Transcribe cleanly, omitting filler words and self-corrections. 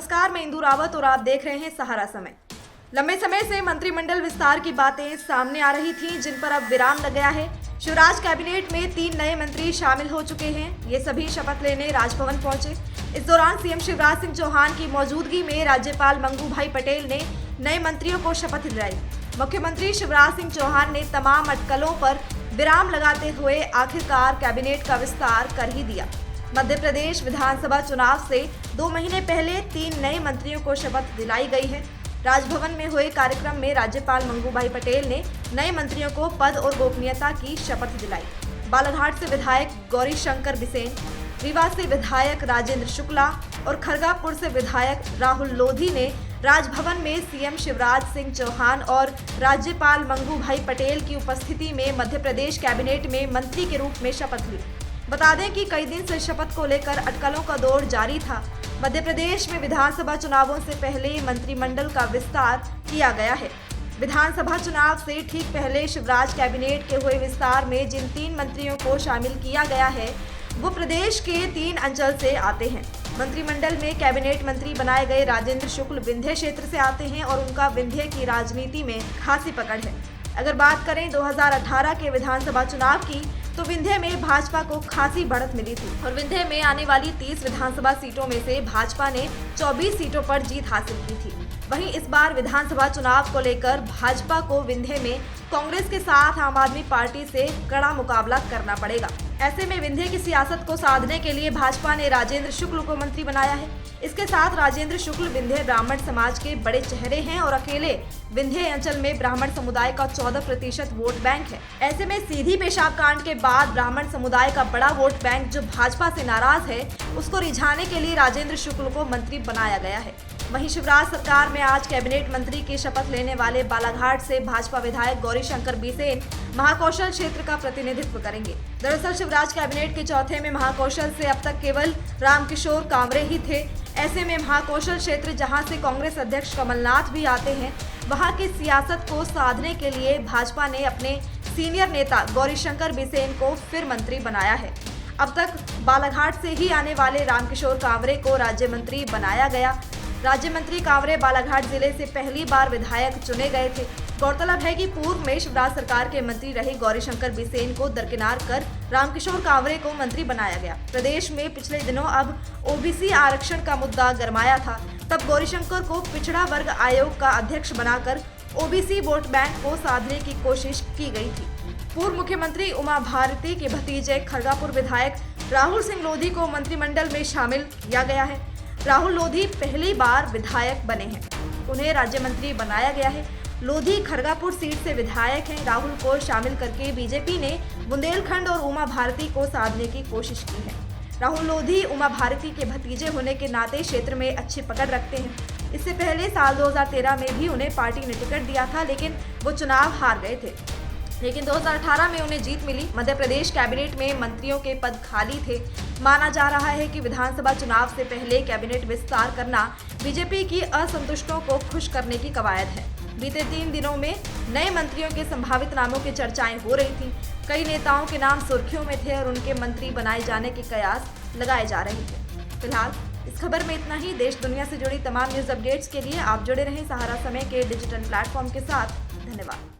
नमस्कार, मैं इंदु रावत और आप देख रहे हैं सहारा समय। लंबे समय से मंत्रिमंडल विस्तार की बातें सामने आ रही थीं, जिन पर अब विराम लग गया है। शिवराज कैबिनेट में 3 नए मंत्री शामिल हो चुके हैं। ये सभी शपथ लेने राजभवन पहुंचे। इस दौरान सीएम शिवराज सिंह चौहान की मौजूदगी में राज्यपाल मंगू भाई पटेल ने नए मंत्रियों को शपथ दिलाई। मुख्यमंत्री शिवराज सिंह चौहान ने तमाम अटकलों पर विराम लगाते हुए आखिरकार कैबिनेट का विस्तार कर ही दिया। मध्य प्रदेश विधानसभा चुनाव से 2 महीने पहले 3 नए मंत्रियों को शपथ दिलाई गई है। राजभवन में हुए कार्यक्रम में राज्यपाल मंगू भाई पटेल ने नए मंत्रियों को पद और गोपनीयता की शपथ दिलाई। बालाघाट से विधायक गौरीशंकर बिसेन, रीवा से विधायक राजेंद्र शुक्ला और खरगापुर से विधायक राहुल लोधी ने राजभवन में सीएम शिवराज सिंह चौहान और राज्यपाल मंगू भाई पटेल की उपस्थिति में मध्य प्रदेश कैबिनेट में मंत्री के रूप में शपथ ली। बता दें कि कई दिन से शपथ को लेकर अटकलों का दौर जारी था। मध्य प्रदेश में विधानसभा चुनावों से पहले मंत्रिमंडल का विस्तार किया गया है। विधानसभा चुनाव से ठीक पहले शिवराज कैबिनेट के हुए विस्तार में जिन 3 मंत्रियों को शामिल किया गया है वो प्रदेश के 3 अंचल से आते हैं। मंत्रिमंडल में कैबिनेट मंत्री बनाए गए राजेंद्र शुक्ल विंध्य क्षेत्र से आते हैं और उनका विंध्य की राजनीति में खासी पकड़ है। अगर बात करें 2018 के विधानसभा चुनाव की, तो विंध्य में भाजपा को खासी बढ़त मिली थी और विंध्य में आने वाली 30 विधानसभा सीटों में से भाजपा ने 24 सीटों पर जीत हासिल की थी। वहीं इस बार विधानसभा चुनाव को लेकर भाजपा को विंध्य में कांग्रेस के साथ आम आदमी पार्टी से कड़ा मुकाबला करना पड़ेगा। ऐसे में विंध्य की सियासत को साधने के लिए भाजपा ने राजेंद्र शुक्ल को मंत्री बनाया है। इसके साथ राजेंद्र शुक्ल विंध्य ब्राह्मण समाज के बड़े चेहरे हैं और अकेले विंध्य अंचल में ब्राह्मण समुदाय का 14% वोट बैंक है। ऐसे में सीधी पेशाब कांड के बाद ब्राह्मण समुदाय का बड़ा वोट बैंक जो भाजपा से नाराज है, उसको रिझाने के लिए राजेंद्र शुक्ल को मंत्री बनाया गया है। वहीं शिवराज सरकार में आज कैबिनेट मंत्री की शपथ लेने वाले बालाघाट से भाजपा विधायक गौरीशंकर बिसेन महाकौशल क्षेत्र का प्रतिनिधित्व करेंगे। दरअसल शिवराज कैबिनेट के चौथे में महाकौशल से अब तक केवल रामकिशोर कांवरे ही थे। ऐसे में महाकौशल क्षेत्र, जहां से कांग्रेस अध्यक्ष कमलनाथ भी आते हैं, वहां की सियासत को साधने के लिए भाजपा ने अपने सीनियर नेता गौरीशंकर बिसेन को फिर मंत्री बनाया है। अब तक बालाघाट से ही आने वाले रामकिशोर कांवरे को राज्य मंत्री बनाया गया। राज्य मंत्री कांवरे बालाघाट जिले से पहली बार विधायक चुने गए थे। गौरतलब है कि पूर्व में शिवराज सरकार के मंत्री रहे गौरीशंकर बिसेन को दरकिनार कर रामकिशोर कांवरे को मंत्री बनाया गया। प्रदेश में पिछले दिनों अब ओबीसी आरक्षण का मुद्दा गरमाया था, तब गौरीशंकर को पिछड़ा वर्ग आयोग का अध्यक्ष बनाकर ओबीसी वोट बैंक को साधने की कोशिश की गई थी। पूर्व मुख्यमंत्री उमा भारती के भतीजे खरगापुर विधायक राहुल सिंह लोधी को मंत्रिमंडल में शामिल किया गया है। राहुल लोधी पहली बार विधायक बने हैं, उन्हें राज्य मंत्री बनाया गया है। लोधी खरगापुर सीट से विधायक हैं। राहुल को शामिल करके बीजेपी ने बुंदेलखंड और उमा भारती को साधने की कोशिश की है। राहुल लोधी उमा भारती के भतीजे होने के नाते क्षेत्र में अच्छी पकड़ रखते हैं। इससे पहले साल 2013 में भी उन्हें पार्टी ने टिकट दिया था, लेकिन वो चुनाव हार गए थे। लेकिन 2018 में उन्हें जीत मिली। मध्य प्रदेश कैबिनेट में मंत्रियों के पद खाली थे। माना जा रहा है कि विधानसभा चुनाव से पहले कैबिनेट विस्तार करना बीजेपी की असंतुष्टों को खुश करने की कवायद है। बीते 3 दिनों में नए मंत्रियों के संभावित नामों की चर्चाएं हो रही थी। कई नेताओं के नाम सुर्खियों में थे और उनके मंत्री बनाए जाने के कयास लगाए जा रहे थे। फिलहाल इस खबर में इतना ही। देश दुनिया से जुड़ी तमाम न्यूज अपडेट्स के लिए आप जुड़े रहें सहारा समय के डिजिटल प्लेटफॉर्म के साथ। धन्यवाद।